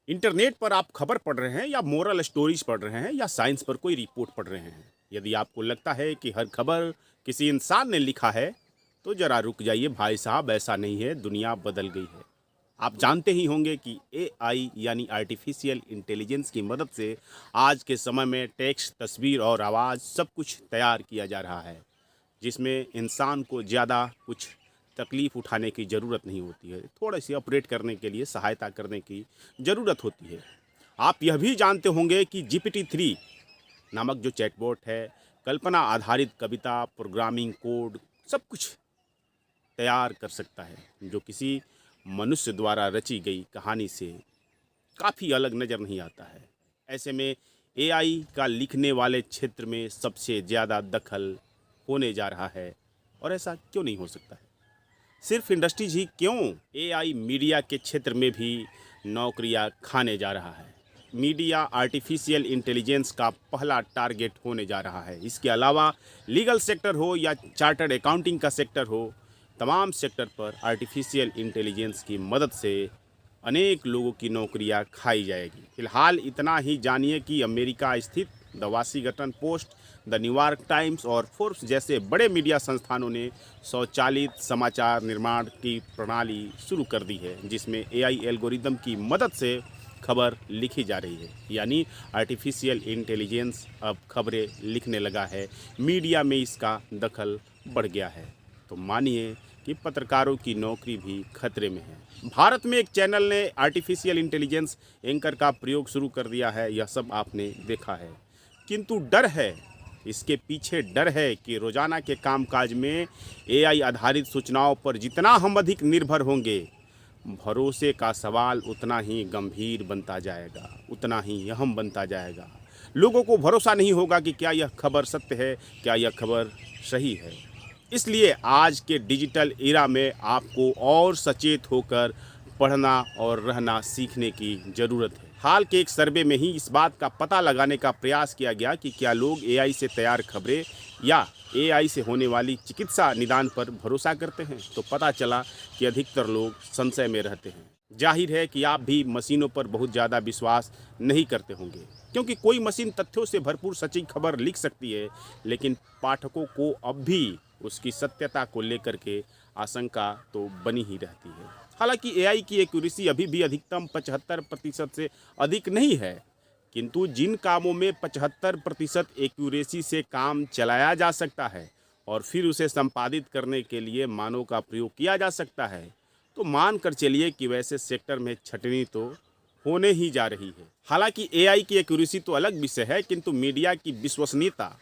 Internet पर आप खबर पढ़ रहे हैं या मोरल स्टोरीज पढ़ रहे हैं या साइंस पर कोई रिपोर्ट पढ़ रहे हैं। यदि आपको लगता है कि हर खबर किसी इंसान ने लिखा है तो जरा रुक जाइए भाई साहब, ऐसा नहीं है, दुनिया बदल गई है। आप जानते ही होंगे कि एआई यानी आर्टिफिशियल इंटेलिजेंस की मदद से आज के समय में टेक्स्ट, तस्वीर और आवाज़ सब कुछ तैयार किया जा रहा है, जिसमें इंसान को ज़्यादा कुछ तकलीफ़ उठाने की ज़रूरत नहीं होती है। थोड़ा सी ऑपरेट करने के लिए सहायता करने की ज़रूरत होती है। आप यह भी जानते होंगे कि GPT-3 नामक जो चैटबॉट है, कल्पना आधारित कविता, प्रोग्रामिंग कोड सब कुछ तैयार कर सकता है, जो किसी मनुष्य द्वारा रची गई कहानी से काफ़ी अलग नज़र नहीं आता है। ऐसे में एआई का लिखने वाले क्षेत्र में सबसे ज़्यादा दखल होने जा रहा है, और ऐसा क्यों नहीं हो सकता है? सिर्फ इंडस्ट्रीज ही क्यों, एआई मीडिया के क्षेत्र में भी नौकरियां खाने जा रहा है। मीडिया आर्टिफिशियल इंटेलिजेंस का पहला टारगेट होने जा रहा है। इसके अलावा लीगल सेक्टर हो या चार्टर्ड अकाउंटिंग का सेक्टर हो, तमाम सेक्टर पर आर्टिफिशियल इंटेलिजेंस की मदद से अनेक लोगों की नौकरियां खाई जाएगी। फिलहाल इतना ही जानिए कि अमेरिका स्थित the Washington post, the New York times और फोर्ब्स जैसे बड़े मीडिया संस्थानों ने स्वचालित समाचार निर्माण की प्रणाली शुरू कर दी है, जिसमें एआई एल्गोरिदम की मदद से खबर लिखी जा रही है। यानी आर्टिफिशियल इंटेलिजेंस अब खबरें लिखने लगा है, मीडिया में इसका दखल बढ़ गया है। तो मानिए कि पत्रकारों की नौकरी भी खतरे में है। भारत में एक चैनल ने आर्टिफिशियल इंटेलिजेंस एंकर का प्रयोग शुरू कर दिया है, यह सब आपने देखा है। किंतु डर है, इसके पीछे डर है कि रोजाना के कामकाज में एआई आधारित सूचनाओं पर जितना हम अधिक निर्भर होंगे, भरोसे का सवाल उतना ही गंभीर बनता जाएगा, उतना ही अहम बनता जाएगा। लोगों को भरोसा नहीं होगा कि क्या यह खबर सत्य है, क्या यह खबर सही है। इसलिए आज के डिजिटल एरा में आपको और सचेत होकर पढ़ना और रहना सीखने की ज़रूरत है। हाल के एक सर्वे में ही इस बात का पता लगाने का प्रयास किया गया कि क्या लोग एआई से तैयार खबरें या एआई से होने वाली चिकित्सा निदान पर भरोसा करते हैं, तो पता चला कि अधिकतर लोग संशय में रहते हैं। जाहिर है कि आप भी मशीनों पर बहुत ज़्यादा विश्वास नहीं करते होंगे, क्योंकि कोई मशीन तथ्यों से भरपूर सटीक खबर लिख सकती है, लेकिन पाठकों को अब भी उसकी सत्यता को लेकर के आशंका तो बनी ही रहती है। हालांकि एआई की एक्यूरेसी अभी भी अधिकतम 75% से अधिक नहीं है, किंतु जिन कामों में 75% एक्यूरेसी से काम चलाया जा सकता है और फिर उसे संपादित करने के लिए मानव का प्रयोग किया जा सकता है, तो मान कर चलिए कि वैसे सेक्टर में छटनी तो होने ही जा रही है। हालांकि एआई की एक्यूरेसी तो अलग विषय है, किंतु मीडिया की विश्वसनीयता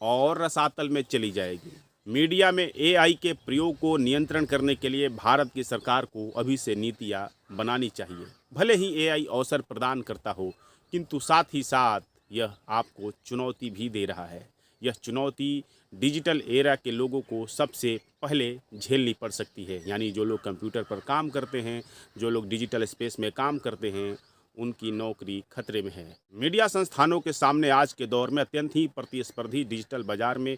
और रसातल में चली जाएगी। मीडिया में एआई के प्रयोग को नियंत्रण करने के लिए भारत की सरकार को अभी से नीतियां बनानी चाहिए। भले ही एआई अवसर प्रदान करता हो, किंतु साथ ही साथ यह आपको चुनौती भी दे रहा है। यह चुनौती डिजिटल एरा के लोगों को सबसे पहले झेलनी पड़ सकती है। यानी जो लोग कंप्यूटर पर काम करते हैं, जो लोग डिजिटल स्पेस में काम करते हैं, उनकी नौकरी खतरे में है। मीडिया संस्थानों के सामने आज के दौर में अत्यंत ही प्रतिस्पर्धी डिजिटल बाजार में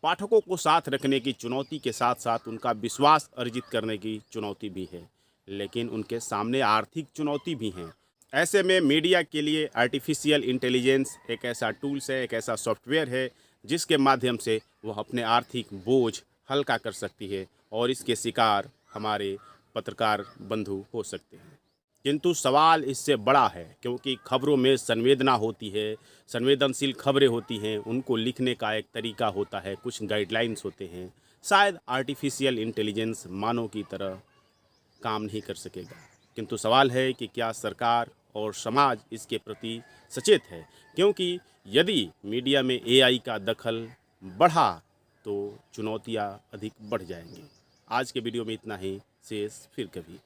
पाठकों को साथ रखने की चुनौती के साथ साथ उनका विश्वास अर्जित करने की चुनौती भी है, लेकिन उनके सामने आर्थिक चुनौती भी है। ऐसे में मीडिया के लिए आर्टिफिशियल इंटेलिजेंस एक ऐसा टूल्स है, एक ऐसा सॉफ्टवेयर है, जिसके माध्यम से वह अपने आर्थिक बोझ हल्का कर सकती है और इसके शिकार हमारे पत्रकार बंधु हो सकते हैं। किंतु सवाल इससे बड़ा है, क्योंकि खबरों में संवेदना होती है, संवेदनशील खबरें होती हैं, उनको लिखने का एक तरीका होता है, कुछ गाइडलाइंस होते हैं। शायद आर्टिफिशियल इंटेलिजेंस मानव की तरह काम नहीं कर सकेगा, किंतु सवाल है कि क्या सरकार और समाज इसके प्रति सचेत है, क्योंकि यदि मीडिया में एआई का दखल बढ़ा तो चुनौतियां अधिक बढ़ जाएंगी। आज के वीडियो में इतना ही, शेष फिर कभी।